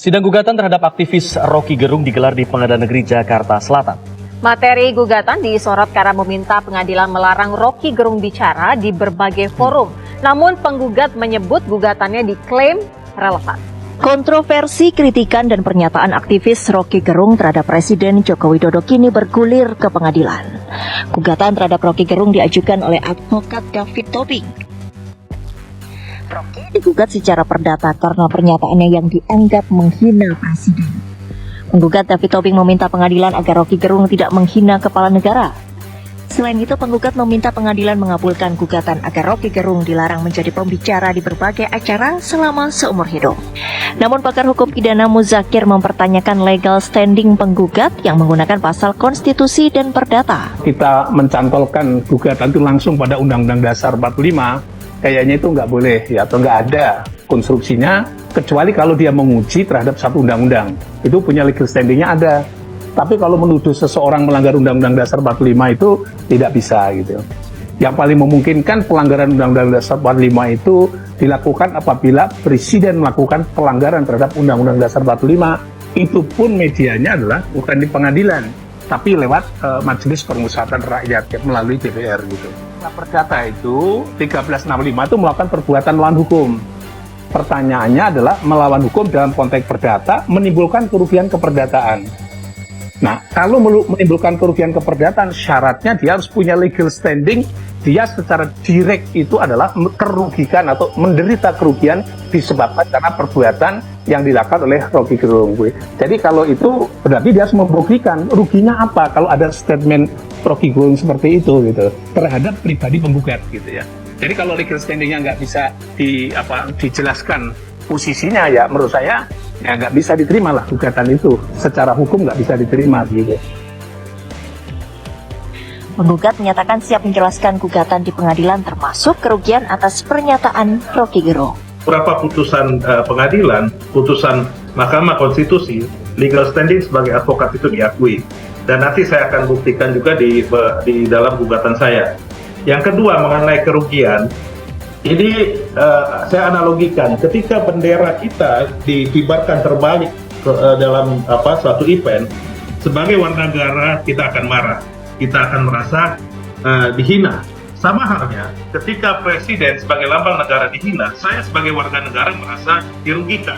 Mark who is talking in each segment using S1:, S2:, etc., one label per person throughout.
S1: Sidang gugatan terhadap aktivis Roky Gerung digelar di Pengadilan Negeri Jakarta Selatan.
S2: Materi gugatan disorot karena meminta pengadilan melarang Roky Gerung bicara di berbagai forum. Namun penggugat menyebut gugatannya diklaim relevan.
S3: Kontroversi, kritikan, dan pernyataan aktivis Roky Gerung terhadap Presiden Joko Widodo kini bergulir ke pengadilan. Gugatan terhadap Roky Gerung diajukan oleh advokat David Tobing. Roky digugat secara perdata karena pernyataannya yang dianggap menghina Presiden. Penggugat David Tobing meminta pengadilan agar Roky Gerung tidak menghina kepala negara. Selain itu, penggugat meminta pengadilan mengabulkan gugatan agar Roky Gerung dilarang menjadi pembicara di berbagai acara selama seumur hidup. Namun pakar hukum pidana Muzakir mempertanyakan legal standing penggugat yang menggunakan pasal konstitusi dan perdata.
S4: Kita mencantolkan gugatan itu langsung pada Undang-Undang Dasar 45, kayaknya itu nggak boleh ya, atau nggak ada konstruksinya, kecuali kalau dia menguji terhadap satu undang-undang. Itu punya legal standing-nya ada. Tapi kalau menuduh seseorang melanggar Undang-Undang Dasar 45 itu tidak bisa gitu. Yang paling memungkinkan pelanggaran Undang-Undang Dasar 45 itu dilakukan apabila Presiden melakukan pelanggaran terhadap Undang-Undang Dasar 45. Itu pun medianya adalah bukan di pengadilan, tapi lewat Majelis Permusyawaratan Rakyat melalui DPR gitu. Nah, perdata itu 1365 itu melakukan perbuatan melawan hukum. Pertanyaannya adalah melawan hukum dalam konteks perdata menimbulkan kerugian keperdataan. Nah, kalau menimbulkan kerugian keperdataan, syaratnya dia harus punya legal standing. Dia secara direct itu adalah kerugikan atau menderita kerugian disebabkan karena perbuatan yang dilakukan oleh Roky Gerung. Jadi kalau itu berarti dia harus membuktikan ruginya apa kalau ada statement Roky Gerung seperti itu gitu terhadap pribadi penggugat gitu ya. Jadi kalau legal standingnya nggak bisa dijelaskan posisinya, ya menurut saya ya nggak bisa diterima lah gugatan itu, secara hukum nggak bisa diterima gitu.
S3: Penggugat menyatakan siap menjelaskan gugatan di pengadilan termasuk kerugian atas pernyataan Roky Gerung.
S5: Beberapa putusan pengadilan, putusan Mahkamah Konstitusi, legal standing sebagai advokat itu diakui. Dan nanti saya akan buktikan juga di dalam gugatan saya. Yang kedua mengenai kerugian, ini saya analogikan ketika bendera kita dikibarkan terbalik dalam suatu event, sebagai warga negara kita akan marah, kita akan merasa dihina. Sama halnya ketika presiden sebagai lambang negara dihina, saya sebagai warga negara merasa dirugikan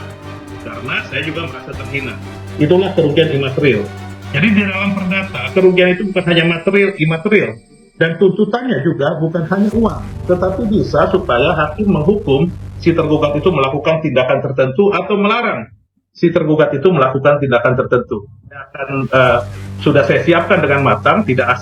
S5: karena saya juga merasa terhina. Itulah kerugian imaterial. Jadi di dalam perdata kerugian itu bukan hanya material, imaterial. Dan tuntutannya juga bukan hanya uang, tetapi bisa supaya hakim menghukum si tergugat itu melakukan tindakan tertentu atau melarang si tergugat itu melakukan tindakan tertentu. Sudah saya siapkan dengan matang, tidak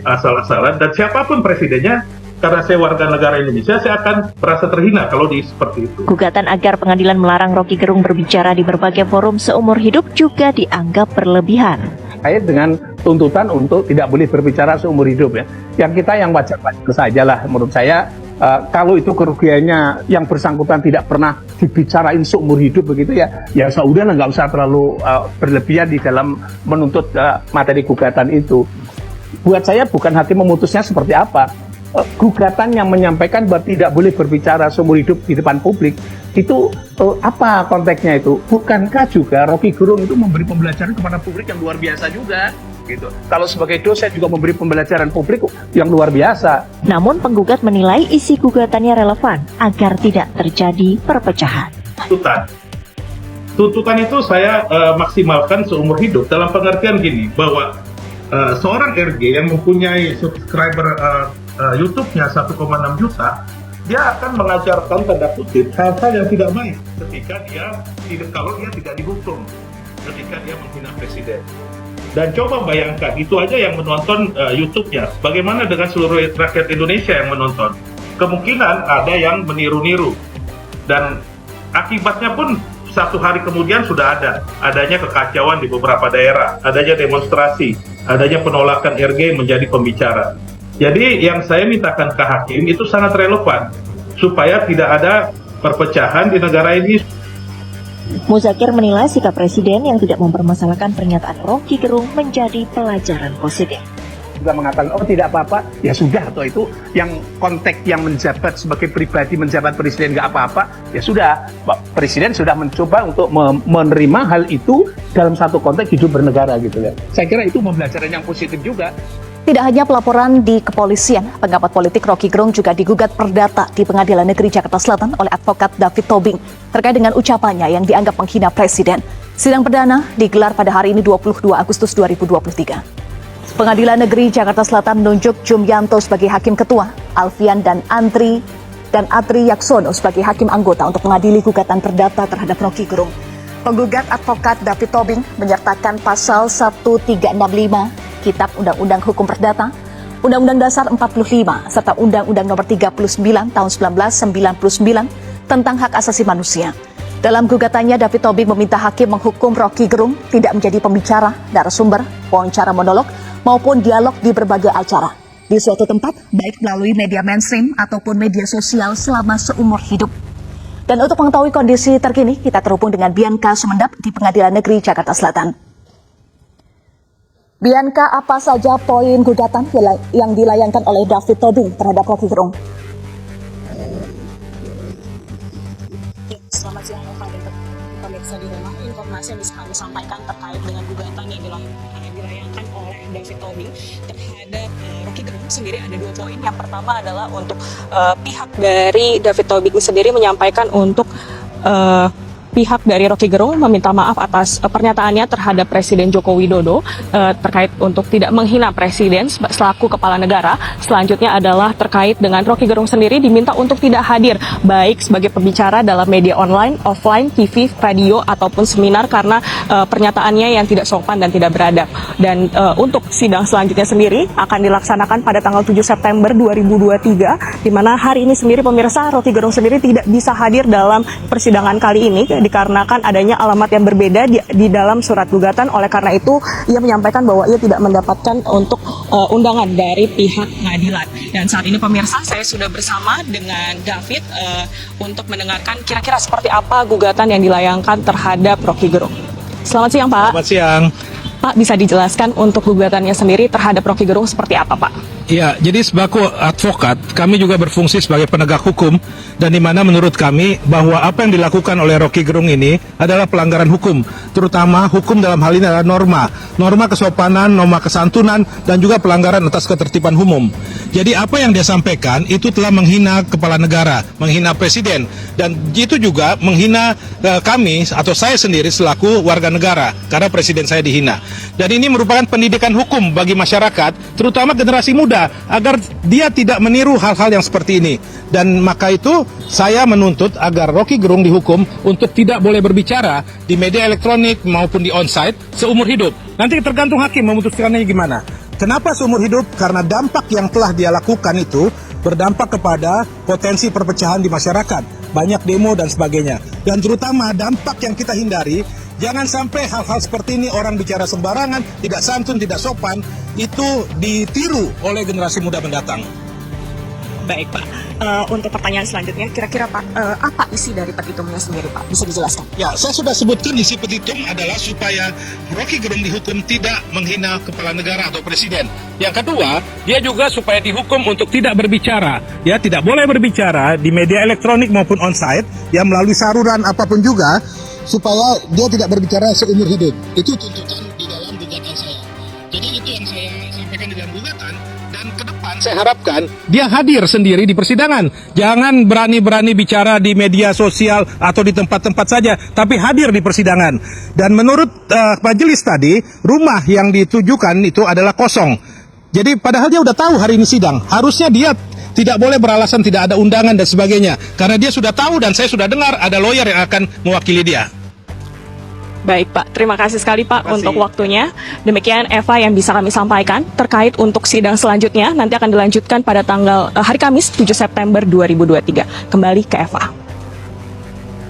S5: asal-asalan, dan siapapun presidennya, karena saya warga negara Indonesia, saya akan merasa terhina kalau seperti itu.
S3: Gugatan agar pengadilan melarang Roky Gerung berbicara di berbagai forum seumur hidup juga dianggap berlebihan.
S4: Kait dengan tuntutan untuk tidak boleh berbicara seumur hidup ya. Yang kita yang wajar-wajar saja lah menurut saya, kalau itu kerugiannya yang bersangkutan tidak pernah dibicarain seumur hidup begitu ya sudah nggak usah terlalu berlebihan di dalam menuntut materi gugatan itu. Buat saya bukan hakim memutusnya seperti apa. Gugatan yang menyampaikan bahwa tidak boleh berbicara seumur hidup di depan publik itu apa konteksnya itu? Bukankah juga Roky Gerung itu memberi pembelajaran kepada publik yang luar biasa juga gitu. Kalau sebagai dosen juga memberi pembelajaran publik yang luar biasa.
S3: Namun penggugat menilai isi gugatannya relevan agar tidak terjadi perpecahan.
S5: Tuntutan itu saya maksimalkan seumur hidup dalam pengertian gini, bahwa seorang RG yang mempunyai subscriber YouTube-nya 1,6 juta, dia akan mengajarkan tanda kutip hal-hal yang tidak baik kalau dia tidak dihukum, ketika dia menghina presiden. Dan coba bayangkan, itu aja yang menonton YouTube-nya. Bagaimana dengan seluruh rakyat Indonesia yang menonton? Kemungkinan ada yang meniru-niru. Dan akibatnya pun satu hari kemudian sudah adanya kekacauan di beberapa daerah, adanya demonstrasi, adanya penolakan RG menjadi pembicara. Jadi yang saya mintakan ke hakim itu sangat relevan supaya tidak ada perpecahan di negara ini.
S3: Muzakir menilai sikap presiden yang tidak mempermasalahkan pernyataan Roky Gerung menjadi pelajaran positif.
S4: juga mengatakan, oh tidak apa-apa, ya sudah, atau itu yang konteks yang menjabat sebagai pribadi, menjabat presiden nggak apa-apa, ya sudah, presiden sudah mencoba untuk menerima hal itu dalam satu konteks hidup bernegara gitu ya. Saya kira itu pembelajaran yang positif juga.
S6: Tidak hanya pelaporan di kepolisian, pengamat politik Rocky Gerung juga digugat perdata di Pengadilan Negeri Jakarta Selatan oleh advokat David Tobing terkait dengan ucapannya yang dianggap menghina presiden. Sidang perdana digelar pada hari ini 22 Agustus 2023. Pengadilan Negeri Jakarta Selatan menunjuk Jumyanto sebagai hakim ketua, Alfian dan Atri Yaksono sebagai hakim anggota untuk mengadili gugatan perdata terhadap Rocky Gerung. Penggugat advokat David Tobing menyertakan pasal 1365 Kitab Undang-Undang Hukum Perdata, Undang-Undang Dasar 45, serta Undang-Undang Nomor 39 Tahun 1999 tentang Hak Asasi Manusia. Dalam gugatannya, David Tobing meminta hakim menghukum Rocky Gerung tidak menjadi pembicara, narasumber, wawancara monolog, maupun dialog di berbagai acara di suatu tempat, baik melalui media mainstream ataupun media sosial selama seumur hidup. Dan untuk mengetahui kondisi terkini, kita terhubung dengan Bianca Sumendap di Pengadilan Negeri Jakarta Selatan. Bianca, apa saja poin gugatan yang dilayangkan oleh David Tobing terhadap Rocky Gerung?
S7: Selamat siang Eva dan pemirsa di rumah. Informasi yang bisa kami sampaikan terkait dengan gugatan yang dilayangkan oleh David Tobing terhadap Rocky Gerung sendiri ada 2 poin. Yang pertama adalah untuk pihak dari David Tobing sendiri menyampaikan untuk pihak dari Rocky Gerung meminta maaf atas pernyataannya terhadap Presiden Joko Widodo terkait untuk tidak menghina Presiden selaku kepala negara. Selanjutnya adalah terkait dengan Rocky Gerung sendiri diminta untuk tidak hadir baik sebagai pembicara dalam media online, offline, TV, radio ataupun seminar karena pernyataannya yang tidak sopan dan tidak beradab. Dan untuk sidang selanjutnya sendiri akan dilaksanakan pada tanggal 7 September 2023 di mana hari ini sendiri pemirsa Rocky Gerung sendiri tidak bisa hadir dalam persidangan kali ini dikarenakan adanya alamat yang berbeda di dalam surat gugatan. Oleh karena itu, ia menyampaikan bahwa ia tidak mendapatkan untuk undangan dari pihak pengadilan. Dan saat ini pemirsa, saya sudah bersama dengan David untuk mendengarkan kira-kira seperti apa gugatan yang dilayangkan terhadap Rocky Gerung. Selamat siang, Pak.
S8: Selamat siang.
S7: Pak, bisa dijelaskan untuk gugatannya sendiri terhadap Rocky Gerung seperti apa, Pak?
S8: Ya, jadi sebagai advokat, kami juga berfungsi sebagai penegak hukum, dan di mana menurut kami bahwa apa yang dilakukan oleh Rocky Gerung ini adalah pelanggaran hukum, terutama hukum dalam hal ini adalah norma kesopanan, norma kesantunan, dan juga pelanggaran atas ketertiban umum. Jadi apa yang dia sampaikan itu telah menghina kepala negara, menghina presiden, dan itu juga menghina kami atau saya sendiri selaku warga negara karena presiden saya dihina. Dan ini merupakan pendidikan hukum bagi masyarakat, terutama generasi muda, agar dia tidak meniru hal-hal yang seperti ini. Dan maka itu saya menuntut agar Rocky Gerung dihukum untuk tidak boleh berbicara di media elektronik maupun di onsite seumur hidup. Nanti tergantung hakim memutuskannya gimana. Kenapa seumur hidup? Karena dampak yang telah dia lakukan itu berdampak kepada potensi perpecahan di masyarakat, banyak demo dan sebagainya. Dan terutama dampak yang kita hindari, jangan sampai hal-hal seperti ini, orang bicara sembarangan, tidak santun, tidak sopan, itu ditiru oleh generasi muda mendatang.
S7: Baik, Pak. Untuk pertanyaan selanjutnya, kira-kira Pak, apa isi dari petitumnya sendiri, Pak? Bisa dijelaskan?
S8: Ya, saya sudah sebutkan isi petitum adalah supaya Rocky Gerung dihukum tidak menghina kepala negara atau presiden. Yang kedua, dia juga supaya dihukum untuk tidak berbicara. Ya, tidak boleh berbicara di media elektronik maupun onsite, ya melalui saluran apapun juga, supaya dia tidak berbicara seumur hidup. Itu tuntutan di dalam gugatan saya. Jadi itu yang saya sampaikan di dalam gugatan, dan ke depan saya harapkan dia hadir sendiri di persidangan. Jangan berani-berani bicara di media sosial atau di tempat-tempat saja, tapi hadir di persidangan. Dan menurut majelis tadi, rumah yang ditujukan itu adalah kosong. Jadi padahal dia udah tahu hari ini sidang, harusnya dia tidak boleh beralasan tidak ada undangan dan sebagainya, karena dia sudah tahu dan saya sudah dengar ada lawyer yang akan mewakili dia.
S7: Baik, Pak. Terima kasih sekali, Pak, untuk waktunya. Demikian Eva yang bisa kami sampaikan terkait untuk sidang selanjutnya. Nanti akan dilanjutkan pada tanggal hari Kamis 7 September 2023. Kembali ke Eva.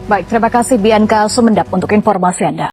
S6: Baik, terima kasih Bianca Sumendap untuk informasi Anda.